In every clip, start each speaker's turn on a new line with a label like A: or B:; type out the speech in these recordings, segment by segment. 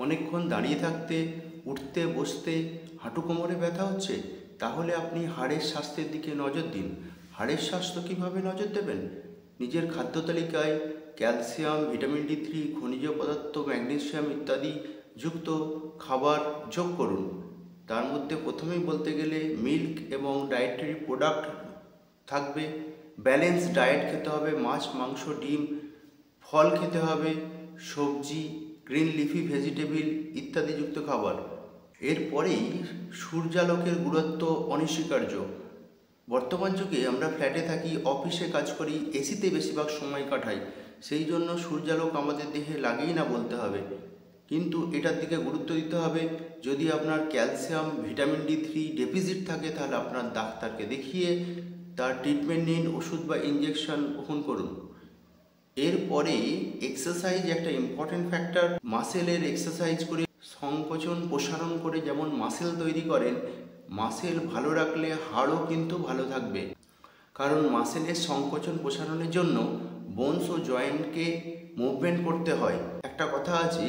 A: অনেকক্ষণ দাঁড়িয়ে থাকতে, উঠতে বসতে হাঁটু কোমরে ব্যথা হচ্ছে, তাহলে আপনি হাড়ের স্বাস্থ্যের দিকে নজর দিন। হাড়ের স্বাস্থ্য কীভাবে নজর দেবেন? নিজের খাদ্য তালিকায় ক্যালসিয়াম, ভিটামিন D3, খনিজ পদার্থ, ম্যাগনেসিয়াম ইত্যাদি যুক্ত খাবার যোগ করুন। তার মধ্যে প্রথমেই বলতে গেলে মিল্ক এবং ডায়েটারি প্রোডাক্ট থাকবে। ব্যালেন্স ডায়েট খেতে হবে, মাছ, মাংস, ডিম, ফল খেতে হবে, সবজি, গ্রিন লিফি ভেজিটেবল ইত্যাদি যুক্ত খাবার। এরপরেই সূর্যালোকের গুরুত্ব অনস্বীকার্য। বর্তমান যুগে আমরা ফ্ল্যাটে থাকি, অফিসে কাজ করি, এসিতে বেশিরভাগ সময় কাটাই, সেই জন্য সূর্যালোক আমাদের দেহে লাগেই না বলতে হবে, কিন্তু এটার দিকে গুরুত্ব দিতে হবে। যদি আপনার ক্যালসিয়াম, ভিটামিন D3 ডেফিসিট থাকে, তাহলে আপনার ডাক্তারকে দেখিয়ে তার ট্রিটমেন্ট নিন, ওষুধ বা ইঞ্জেকশন গ্রহণ করুন। এরপরে এক্সারসাইজ একটা ইম্পর্টেন্ট ফ্যাক্টর। মাসেলের এক্সারসাইজ করে, সংকোচন প্রসারণ করে যেমন মাসেল তৈরি করেন, মাসেল ভালো রাখলে হাড়ও কিন্তু ভালো থাকবে। কারণ মাসেলের সংকোচন প্রসারণের জন্য বোনস ও জয়েন্টকে মুভমেন্ট করতে হয়। একটা কথা আছে,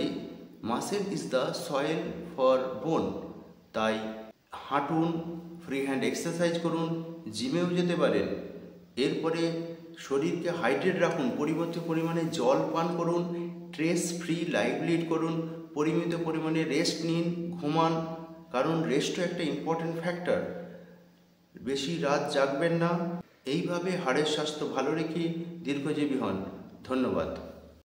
A: muscle is the soil for বোন। তাই হাঁটুন, ফ্রি হ্যান্ড এক্সারসাইজ করুন, জিমেও যেতে পারেন। এরপরে শরীরকে হাইড্রেট রাখুন, পরিমিত পরিমাণে জল পান করুন, স্ট্রেস ফ্রি লাইফ লিড করুন, পরিমিত পরিমাণে রেস্ট নিন, ঘুমান, কারণ রেস্টও একটা ইম্পর্টেন্ট ফ্যাক্টর। বেশি রাত জাগবেন না। এইভাবে হাড়ের স্বাস্থ্য ভালো রেখে দীর্ঘজীবী হন। ধন্যবাদ।